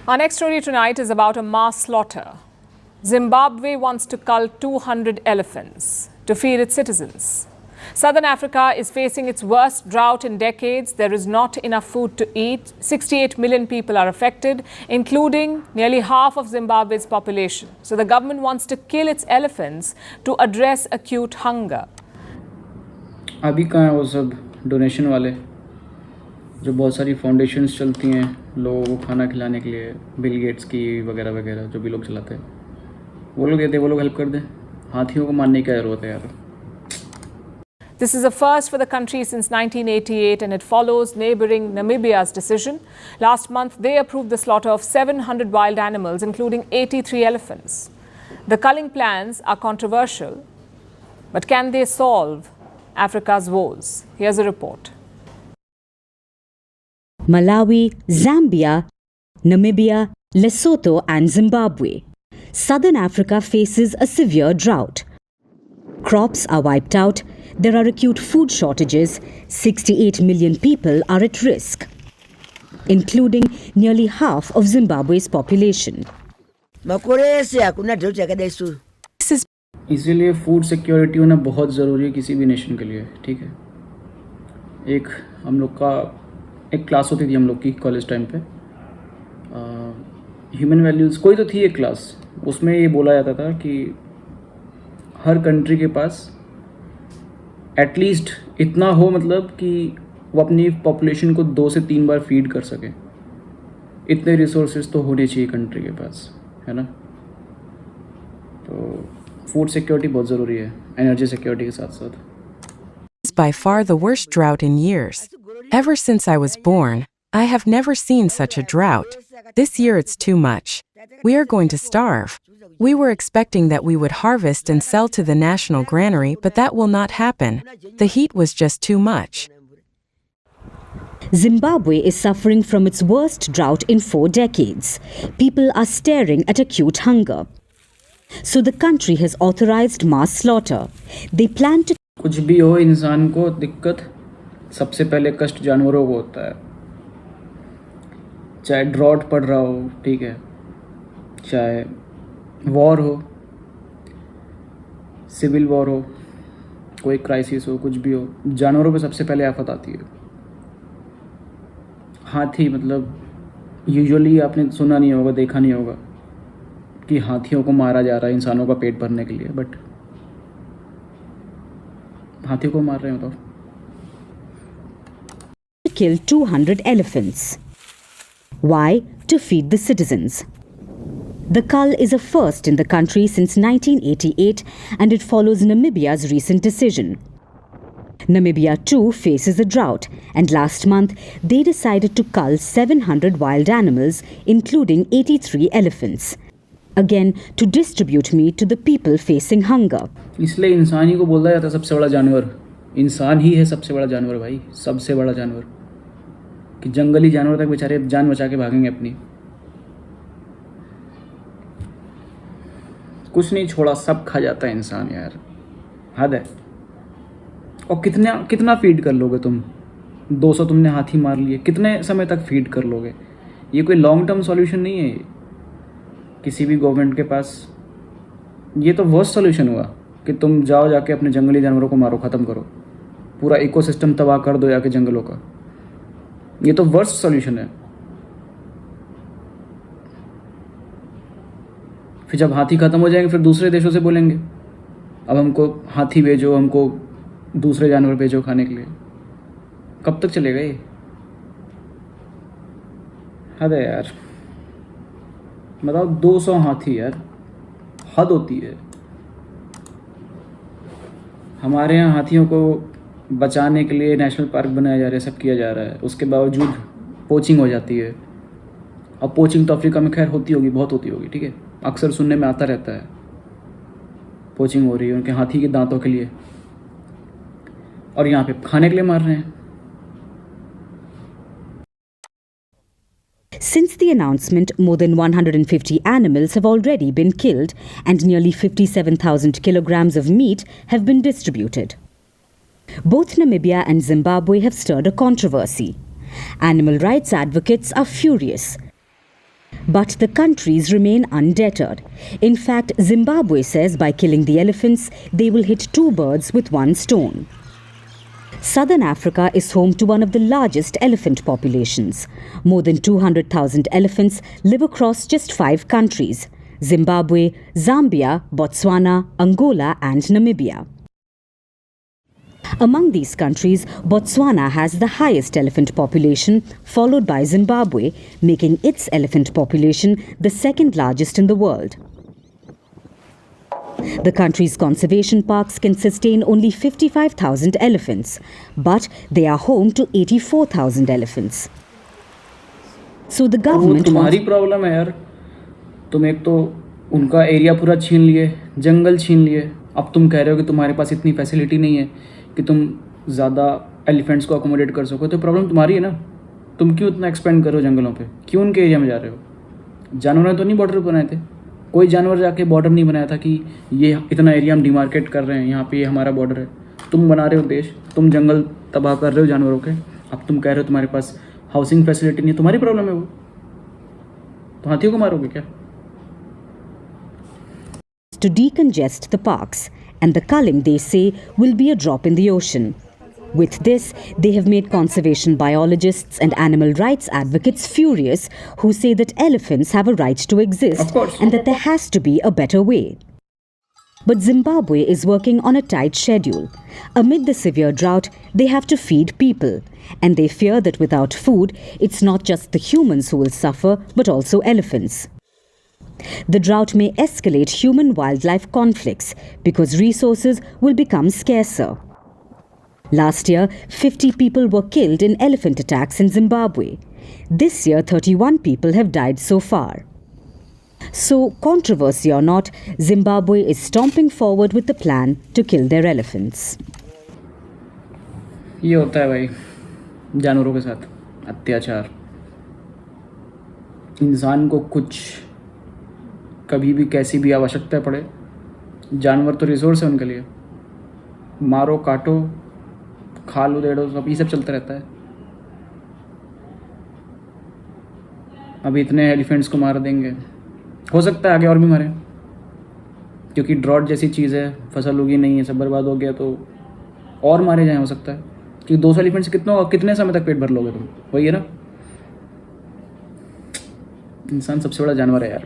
Our next story tonight is about a mass slaughter. Zimbabwe wants to cull 200 elephants to feed its citizens. Southern Africa is facing its worst drought in decades. There is not enough food to eat. 68 million people are affected, including nearly half of Zimbabwe's population. So the government wants to kill its elephants to address acute hunger. अभी कहाँ है वो सब donation वाले जो बहुत सारी foundations चलती हैं लोगों को खाना खिलाने के लिए, बिल गेट्स की वगैरह वगैरह जो भी लोग चलाते हैं, वो लोग कहते हैं वो लोग हेल्प कर दें। हाथियों को मारने की क्या ज़रूरत है यार। This is a first for the country since 1988 and it follows neighboring Namibia's decision. Last month, they approved the slaughter of 700 wild animals, including 83 elephants. The culling plans are controversial, but can they solve Africa's woes? Here's a report. Malawi, Zambia, Namibia, Lesotho and Zimbabwe. Southern Africa faces a severe drought. Crops are wiped out. There are acute food shortages. 68 million people are at risk, including nearly half of Zimbabwe's population. इसीलिए food security होना बहुत ज़रूरी है किसी भी nation के लिए, ठीक है। एक हम लोग का एक क्लास होती थी हम लोग की कॉलेज टाइम पे, ह्यूमन वैल्यूज़ कोई तो थी एक क्लास, उसमें ये बोला जाता था कि हर कंट्री के पास एटलीस्ट इतना हो, मतलब कि वो अपनी पॉपुलेशन को 2 से 3 बार फीड कर सके। इतने रिसोर्सेज तो होने चाहिए कंट्री के पास, है ना। तो फूड सिक्योरिटी बहुत ज़रूरी है एनर्जी सिक्योरिटी के साथ साथ। It's by far the worst drought in years. Ever since I was born, I have never seen such a drought. This year it's too much. We are going to starve. We were expecting that we would harvest and sell to the national granary, but that will not happen. The heat was just too much. Zimbabwe is suffering from its worst drought in 4 decades. People are staring at acute hunger. So the country has authorized mass slaughter. They plan to कुछ भी हो, इंसान को दिक्कत सबसे पहले कष्ट जानवरों को होता है। चाहे ड्रॉट पड़ रहा हो, ठीक है, चाहे वॉर हो, सिविल वॉर हो, कोई क्राइसिस हो, कुछ भी हो, जानवरों पे सबसे पहले आफत आती है। हाथी, मतलब यूजुअली आपने सुना नहीं होगा, देखा नहीं होगा कि हाथियों को मारा जा रहा है इंसानों का पेट भरने के लिए, बट हाथियों को मार रहे हैं। तो kill 200 elephants. Why? To feed the citizens. The cull is a first in the country since 1988 and it follows Namibia's recent decision. Namibia too faces a drought and last month they decided to cull 700 wild animals including 83 elephants. Again to distribute meat to the people facing hunger. इसलिए इंसान ही को बोला जाता है सबसे बड़ा जानवर। इंसान ही है सबसे बड़ा जानवर भाई, सबसे बड़ा जानवर। कि जंगली जानवर तक बेचारे जान बचा के भागेंगे अपनी, कुछ नहीं छोड़ा, सब खा जाता है इंसान यार, हद है। और कितना फीड कर लोगे तुम? 200 तुमने हाथी मार लिए, कितने समय तक फीड कर लोगे? ये कोई लॉन्ग टर्म सॉल्यूशन नहीं है किसी भी गवर्नमेंट के पास। ये तो वर्स्ट सॉल्यूशन हुआ कि तुम जाओ जाके अपने जंगली जानवरों को मारो, ख़त्म करो, पूरा इकोसिस्टम तबाह कर दो जाके जंगलों का। ये तो वर्स्ट सॉल्यूशन है। फिर जब हाथी ख़त्म हो जाएंगे फिर दूसरे देशों से बोलेंगे अब हमको हाथी भेजो, हमको दूसरे जानवर भेजो खाने के लिए। कब तक चलेगा ये? हद है यार, बताओ 200 हाथी यार, हद होती है। हमारे यहाँ हाथियों को बचाने के लिए नेशनल पार्क बनाया जा रहा है, सब किया जा रहा है, उसके बावजूद पोचिंग हो जाती है। अब पोचिंग तो अफ्रीका में खैर होती होगी, बहुत होती होगी, ठीक है, अक्सर सुनने में आता रहता है पोचिंग हो रही है उनके हाथी के दांतों के लिए, और यहाँ पे खाने के लिए मार रहे हैं। Since the announcement, more than 150 animals have already been killed and nearly 57,000 kilograms of meat have been distributed. Both Namibia and Zimbabwe have stirred a controversy. Animal rights advocates are furious. But the countries remain undeterred. In fact, Zimbabwe says by killing the elephants, they will hit two birds with one stone. Southern Africa is home to one of the largest elephant populations. More than 200,000 elephants live across just 5 countries: Zimbabwe, Zambia, Botswana, Angola and Namibia. Among these countries, Botswana has the highest elephant population, followed by Zimbabwe, making its elephant population the second largest in the world. The country's conservation parks can sustain only 55,000 elephants, but they are home to 84,000 elephants. So the वो government तुम्हारी problem है यार। तुम एक तो उनका area पूरा छीन लिए, जंगल छीन लिए, अब तुम कह रहे हो कि तुम्हारे पास इतनी फैसिलिटी नहीं है कि तुम ज़्यादा एलिफेंट्स को अकोमोडेट कर सको। तो प्रॉब्लम तुम्हारी है ना। तुम क्यों इतना एक्सपेंड कर रहे हो जंगलों पे? क्यों उनके एरिया में जा रहे हो? जानवरों ने तो नहीं बॉर्डर बनाए थे। कोई जानवर जाके बॉर्डर नहीं बनाया था कि ये इतना एरिया हम डिमार्केट कर रहे हैं, यहाँ पे ये हमारा बॉर्डर है। तुम बना रहे हो देश, तुम जंगल तबाह कर रहे हो जानवरों के। अब तुम कह रहे हो तुम्हारे पास हाउसिंग फैसिलिटी नहीं है। तुम्हारी प्रॉब्लम है वो। तो हाथियों को मारोगे क्या? to decongest the parks, and the culling, they say, will be a drop in the ocean. With this, they have made conservation biologists and animal rights advocates furious, who say that elephants have a right to exist Of course. and that there has to be a better way. But Zimbabwe is working on a tight schedule. Amid the severe drought, they have to feed people, and they fear that without food, it's not just the humans who will suffer, but also elephants. The drought may escalate human-wildlife conflicts because resources will become scarcer. Last year, 50 people were killed in elephant attacks in Zimbabwe. This year, 31 people have died so far. So, controversy or not, Zimbabwe is stomping forward with the plan to kill their elephants. ये होता है भाई जानवरों के साथ अत्याचार। इंसान को कुछ कभी भी कैसी भी आवश्यकता पड़े, जानवर तो रिसोर्स है उनके लिए। मारो, काटो, खाल उधेड़ो, सब ये सब चलता रहता है। अभी इतने एलिफेंट्स को मार देंगे, हो सकता है आगे और भी मारें, क्योंकि ड्रॉट जैसी चीज़ है, फसल उगी नहीं है, सब बर्बाद हो गया, तो और मारे जाएं हो सकता है। क्योंकि 200 एलिफेंट से कितने समय तक पेट भर लोगे तुम? वही है ना, इंसान सबसे बड़ा जानवर है यार।